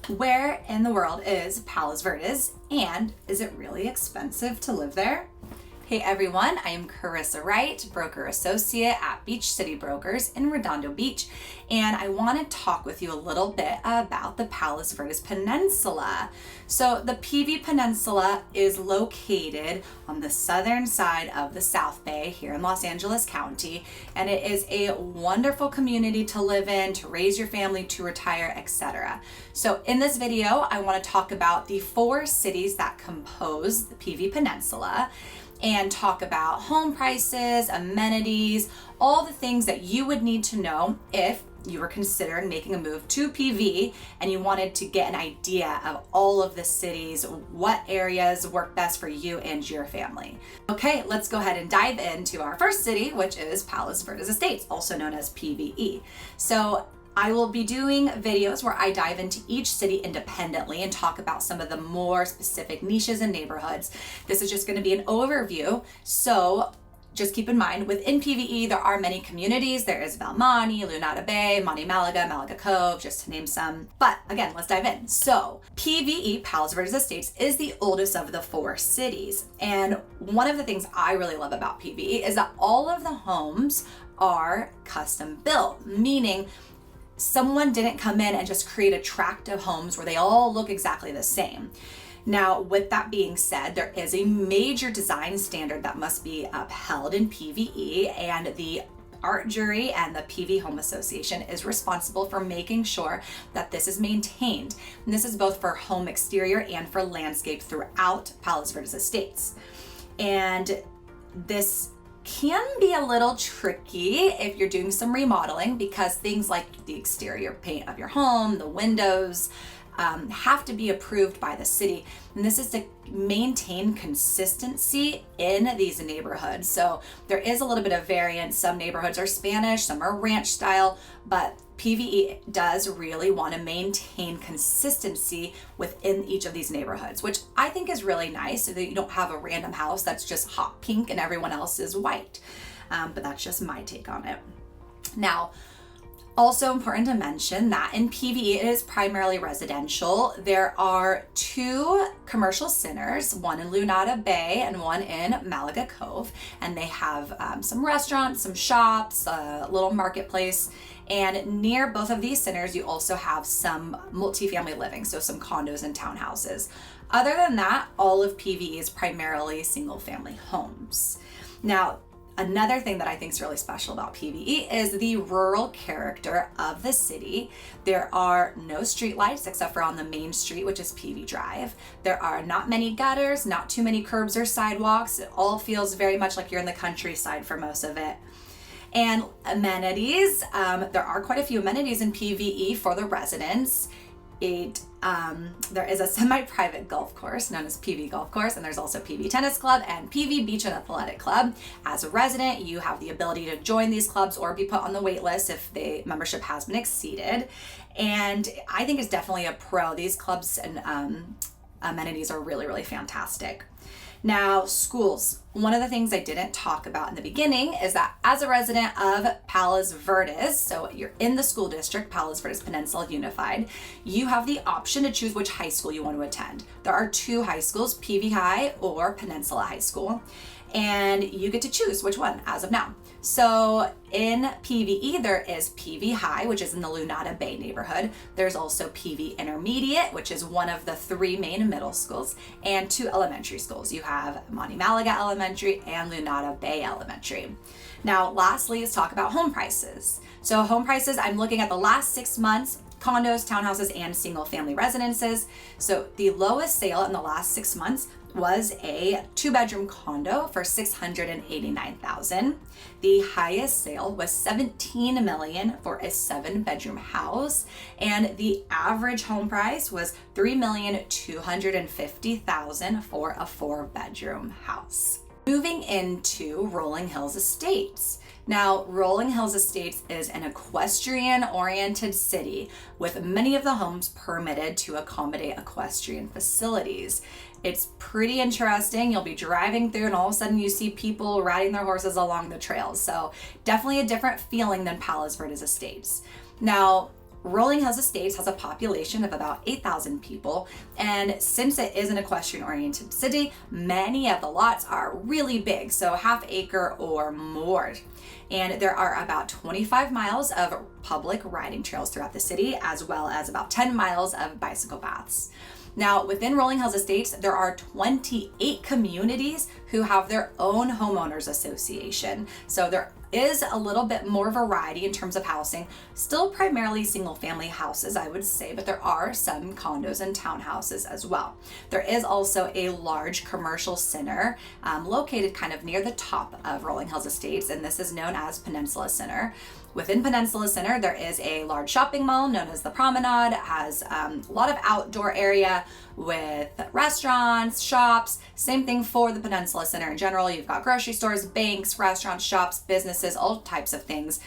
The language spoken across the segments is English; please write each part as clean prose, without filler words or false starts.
Where in the world is Palos Verdes, and is it really expensive to live there? Hey everyone, I am Carissa Wright, broker associate at Beach City Brokers in Redondo Beach, and I want to talk with you a little bit about the Palos Verdes Peninsula. So the PV Peninsula is located on the southern side of the South Bay here in Los Angeles County, and it is a wonderful community to live in, to raise your family, to retire, etc. So in this video, I want to talk about the 4 cities that compose the PV Peninsula, and talk about home prices, amenities, all the things that you would need to know if you were considering making a move to PV and you wanted to get an idea of all of the cities, what areas work best for you and your family. Okay, let's go ahead and dive into our first city, which is Palos Verdes Estates, also known as PVE. So I will be doing videos where I dive into each city independently and talk about some of the more specific niches and neighborhoods. This is just going to be an overview, so just keep in mind, within PVE, there are many communities. There is Belmonte, Lunada Bay, Monte Malaga, Malaga Cove, just to name some. But again, let's dive in. So PVE, Palos Verdes Estates, is the oldest of the 4 cities. And one of the things I really love about PVE is that all of the homes are custom built, meaning someone didn't come in and just create a tract of homes where they all look exactly the same. Now, with that being said, there is a major design standard that must be upheld in PVE, and the art jury and the PV Home Association is responsible for making sure that this is maintained. And this is both for home exterior and for landscape throughout Palos Verdes Estates. And this can be a little tricky if you're doing some remodeling, because things like the exterior paint of your home, the windows, have to be approved by the city. And this is to maintain consistency in these neighborhoods. So there is a little bit of variance. Some neighborhoods are Spanish, some are ranch style, but PVE does really want to maintain consistency within each of these neighborhoods, which I think is really nice, so that you don't have a random house that's just hot pink and everyone else is white. But that's just my take on it. Now, also important to mention that in PVE, it is primarily residential. There are 2 commercial centers, one in Lunada Bay and one in Malaga Cove, and they have some restaurants, some shops, a little marketplace. And near both of these centers, you also have some multifamily living, so some condos and townhouses. Other than that, all of PVE is primarily single family homes. Now, another thing that I think is really special about PVE is the rural character of the city. There are no streetlights except for on the main street, which is PV Drive. There are not many gutters, not too many curbs or sidewalks. It all feels very much like you're in the countryside for most of it. And amenities, there are quite a few amenities in PVE for the residents. There is a semi-private golf course known as PV Golf Course, and there's also PV Tennis Club and PV Beach and Athletic Club. As a resident, you have the ability to join these clubs or be put on the wait list if the membership has been exceeded. And I think it's definitely a pro. These clubs and amenities are really, really fantastic. Now, schools. One of the things I didn't talk about in the beginning is that as a resident of Palos Verdes, so you're in the school district, Palos Verdes Peninsula Unified, you have the option to choose which high school you want to attend. There are 2 high schools, PV High or Peninsula High School, and you get to choose which one as of now. So in PVE, there is PV High, which is in the Lunada Bay neighborhood. There's also PV Intermediate, which is one of the 3 main middle schools, and 2 elementary schools. You have Monte Malaga Elementary and Lunada Bay Elementary. Now, lastly, let's talk about home prices. So home prices, I'm looking at the last 6 months, condos, townhouses, and single family residences. So the lowest sale in the last 6 months was a 2-bedroom condo for $689,000. The highest sale was $17 million for a 7-bedroom house, and the average home price was $3,250,000 for a 4-bedroom house. Moving into Rolling Hills Estates. Now, Rolling Hills Estates is an equestrian-oriented city with many of the homes permitted to accommodate equestrian facilities. It's pretty interesting. You'll be driving through and all of a sudden you see people riding their horses along the trails. So definitely a different feeling than Palos Verdes Estates. Now, Rolling Hills Estates has a population of about 8,000 people, and since it is an equestrian-oriented city, many of the lots are really big, so half acre or more. And there are about 25 miles of public riding trails throughout the city, as well as about 10 miles of bicycle paths. Now, within Rolling Hills Estates, there are 28 communities who have their own homeowners association. So there is a little bit more variety in terms of housing, still primarily single family houses, I would say, but there are some condos and townhouses as well. There is also a large commercial center located kind of near the top of Rolling Hills Estates, and this is known as Peninsula Center. Within Peninsula Center, there is a large shopping mall known as the Promenade. It has a lot of outdoor area with restaurants, shops. Same thing for the Peninsula Center in general. You've got grocery stores, banks, restaurants, shops, businesses, all types of things.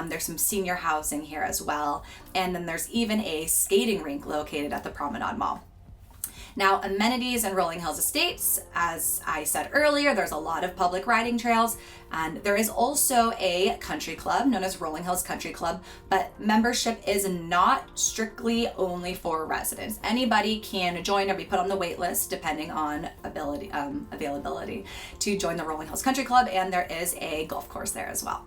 There's some senior housing here as well. And then there's even a skating rink located at the Promenade Mall. Now, amenities in Rolling Hills Estates, as I said earlier, there's a lot of public riding trails, and there is also a country club known as Rolling Hills Country Club, but membership is not strictly only for residents. Anybody can join or be put on the wait list depending on availability to join the Rolling Hills Country Club, and there is a golf course there as well.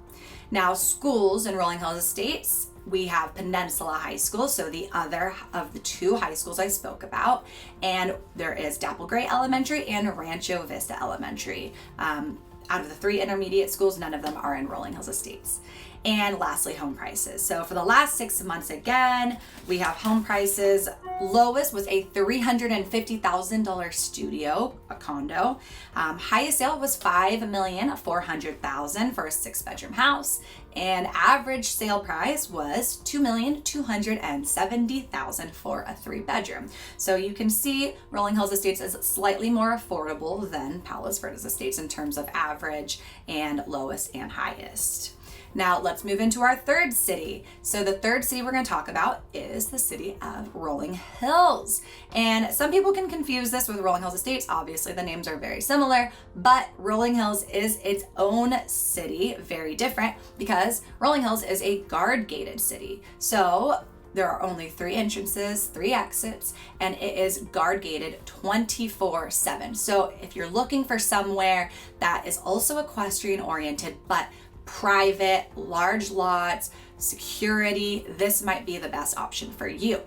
Now, schools in Rolling Hills Estates, we have Peninsula High School, so the other of the two high schools I spoke about, and there is Dapple Gray Elementary and Rancho Vista Elementary. Out of the three intermediate schools, none of them are in Rolling Hills Estates. And lastly, home prices. So for the last 6 months, again, we have home prices. Lowest was a $350,000 studio, a condo. Highest sale was $5,400,000 for a 6-bedroom house. And average sale price was $2,270,000 for a 3-bedroom. So you can see Rolling Hills Estates is slightly more affordable than Palos Verdes Estates in terms of average and lowest and highest. Now let's move into our third city. So the third city we're going to talk about is the city of Rolling Hills. And some people can confuse this with Rolling Hills Estates. Obviously the names are very similar, but Rolling Hills is its own city, very different, because Rolling Hills is a guard-gated city. So there are only 3 entrances, 3 exits, and it is guard-gated 24/7. So if you're looking for somewhere that is also equestrian-oriented, but private, large lots, security, this might be the best option for you.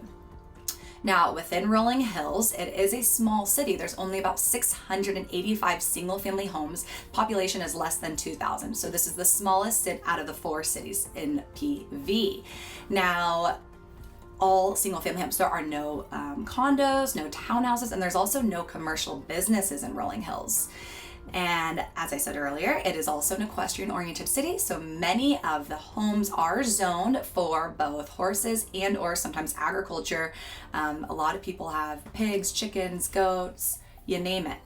Now, within Rolling Hills, it is a small city. There's only about 685 single-family homes. Population is less than 2,000. So this is the smallest out of the 4 cities in PV. Now, all single-family homes. There are no condos, no townhouses, and there's also no commercial businesses in Rolling Hills. And as I said earlier, it is also an equestrian-oriented city, so many of the homes are zoned for both horses and or sometimes agriculture. A lot of people have pigs, chickens, goats, you name it.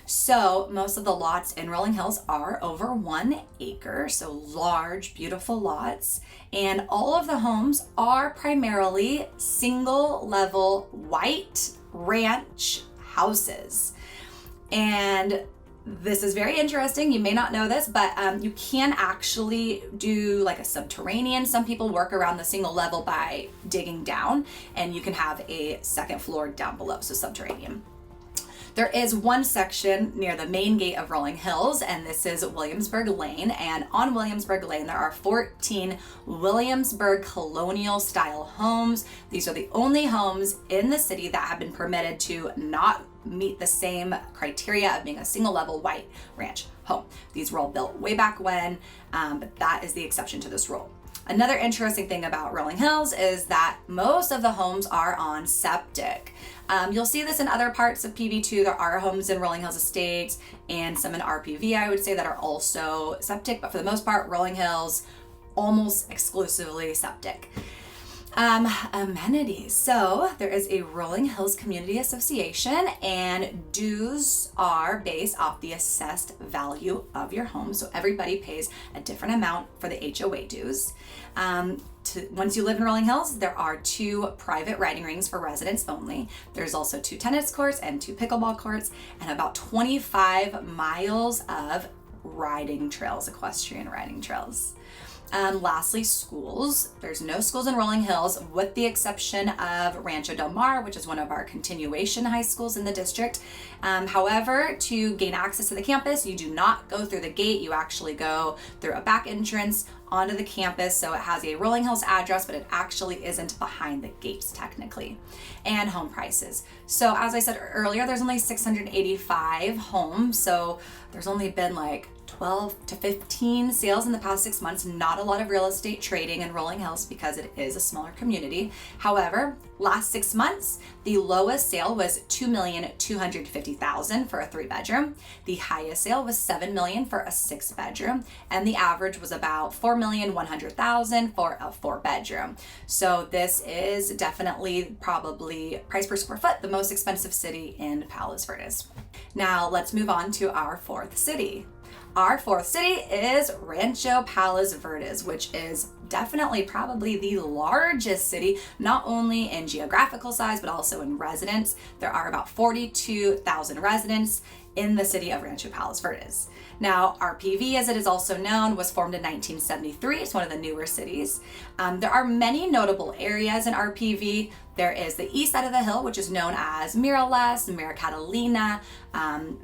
So most of the lots in Rolling Hills are over 1 acre, so large, beautiful lots. And all of the homes are primarily single-level white ranch houses. And this is very interesting. You may not know this, but you can actually do like a subterranean. Some people work around the single level by digging down, and you can have a second floor down below, so subterranean. There is one section near the main gate of Rolling Hills, and this is Williamsburg Lane. And on Williamsburg Lane, there are 14 Williamsburg colonial style homes. These are the only homes in the city that have been permitted to not meet the same criteria of being a single level white ranch home. These were all built way back when, but that is the exception to this rule. Another interesting thing about Rolling Hills is that most of the homes are on septic. You'll see this in other parts of PV too. There are homes in Rolling Hills Estates and some in RPV, I would say, that are also septic, but for the most part, Rolling Hills, almost exclusively septic. Amenities. So there is a Rolling Hills Community Association, and dues are based off the assessed value of your home. So everybody pays a different amount for the HOA dues. Once you live in Rolling Hills, there are 2 private riding rings for residents only. There's also 2 tennis courts and 2 pickleball courts, and about 25 miles of riding trails, equestrian riding trails. Lastly, schools. There's no schools in Rolling Hills with the exception of Rancho Del Mar, which is one of our continuation high schools in the district. However, to gain access to the campus, you do not go through the gate. You actually go through a back entrance onto the campus. So it has a Rolling Hills address, but it actually isn't behind the gates technically. And home prices. So as I said earlier, there's only 685 homes. So there's only been like 12 to 15 sales in the past 6 months. Not a lot of real estate trading in Rolling Hills because it is a smaller community. However, last 6 months, the lowest sale was $2,250,000 for a 3-bedroom. The highest sale was $7 million for a 6-bedroom, and the average was about $4,100,000 for a 4-bedroom. So this is definitely probably price per square foot the most expensive city in Palos Verdes. Now let's move on to our 4th city. Our 4th city is Rancho Palos Verdes, which is definitely probably the largest city, not only in geographical size, but also in residents. There are about 42,000 residents in the city of Rancho Palos Verdes. Now, RPV, as it is also known, was formed in 1973. It's one of the newer cities. There are many notable areas in RPV. There is the east side of the hill, which is known as Miralles, Mira Catalina.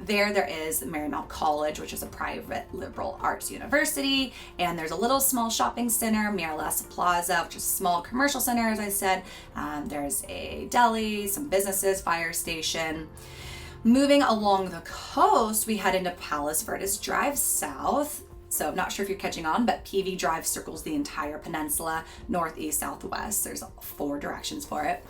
There is Marymount College, which is a private liberal arts university. And there's a little small shopping center, Miralles Plaza, which is a small commercial center, as I said. There's a deli, some businesses, fire station. Moving along the coast, we head into Palos Verdes Drive south. So I'm not sure if you're catching on, but PV Drive circles the entire peninsula, northeast, southwest. There's 4 directions for it.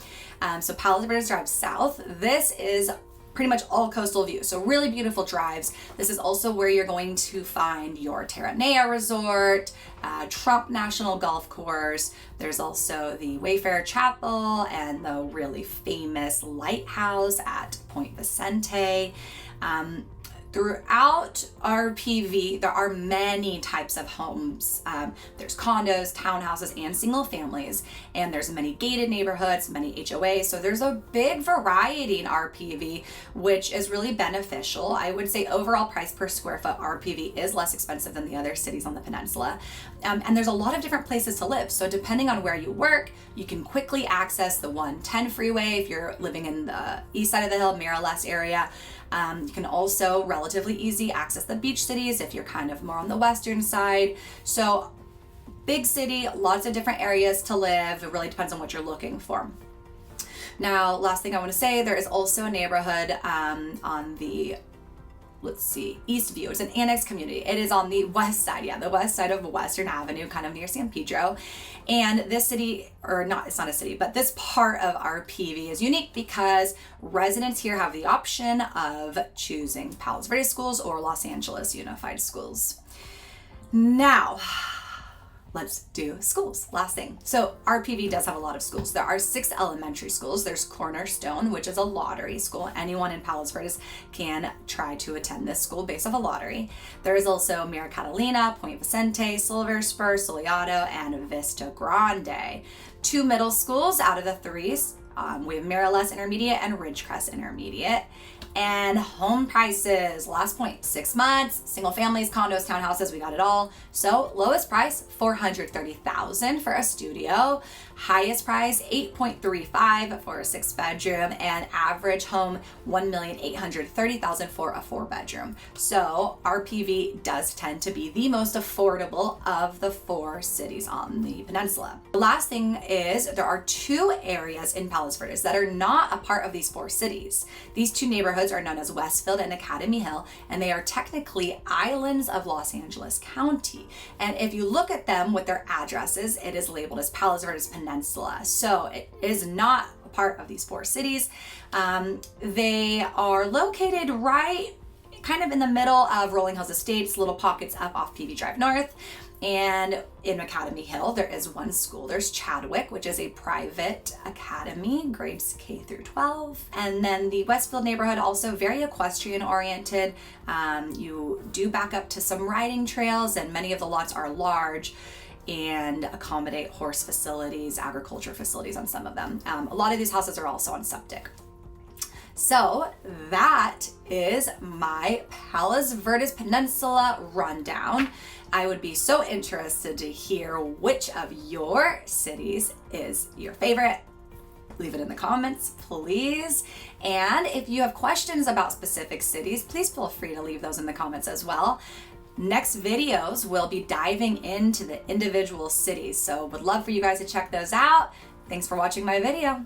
So Palos Verdes Drive south. This is pretty much all coastal view. So really beautiful drives. This is also where you're going to find your Terranea Resort, Trump National Golf Course. There's also the Wayfarer Chapel and the really famous lighthouse at Point Vicente. Throughout RPV, there are many types of homes. There's condos, townhouses, and single families, and there's many gated neighborhoods, many HOAs. So there's a big variety in RPV, which is really beneficial. I would say overall price per square foot, RPV is less expensive than the other cities on the peninsula. And there's a lot of different places to live. So depending on where you work, you can quickly access the 110 freeway if you're living in the east side of the hill, Miralles area. You can also relatively easy access the beach cities if you're kind of more on the western side. So big city, lots of different areas to live. It really depends on what you're looking for. Now, last thing I want to say, there is also a neighborhood on the Eastview. It's an annex community. It is on the west side, the west side of Western Avenue, kind of near San Pedro. And this city, it's not a city, but this part of RPV is unique because residents here have the option of choosing Palos Verdes schools or Los Angeles Unified Schools. Now, let's do schools. Last thing. So RPV does have a lot of schools. There are 6 elementary schools. There's Cornerstone, which is a lottery school. Anyone in Palos Verdes can try to attend this school based off a lottery. There is also Mira Catalina, Point Vicente, Silver Spur, Soleado, and Vista Grande. 2 middle schools out of the 3. We have Miralles Intermediate and Ridgecrest Intermediate. And home prices, last point, 6 months, single families, condos, townhouses, we got it all. So lowest price, $430,000 for a studio. Highest price, $8.35 for a 6-bedroom, and average home, $1,830,000 for a 4-bedroom. So RPV does tend to be the most affordable of the 4 cities on the peninsula. The last thing is there are 2 areas in Palos Verdes that are not a part of these 4 cities. These 2 neighborhoods are known as Westfield and Academy Hill, and they are technically islands of Los Angeles County. And if you look at them with their addresses, it is labeled as Palos Verdes Peninsula. So it is not a part of these 4 cities. They are located right kind of in the middle of Rolling Hills Estates, little pockets up off PV Drive North. And in Academy Hill, there is 1 school. There's Chadwick, which is a private academy, grades K through 12. And then the Westfield neighborhood, also very equestrian oriented. You do back up to some riding trails, and many of the lots are large and accommodate horse facilities, agriculture facilities on some of them. A lot of these houses are also on septic. So that is my Palos Verdes Peninsula rundown. I would be so interested to hear which of your cities is your favorite. Leave it in the comments, please. And if you have questions about specific cities, please feel free to leave those in the comments as well. Next videos, we'll be diving into the individual cities. So would love for you guys to check those out. Thanks for watching my video.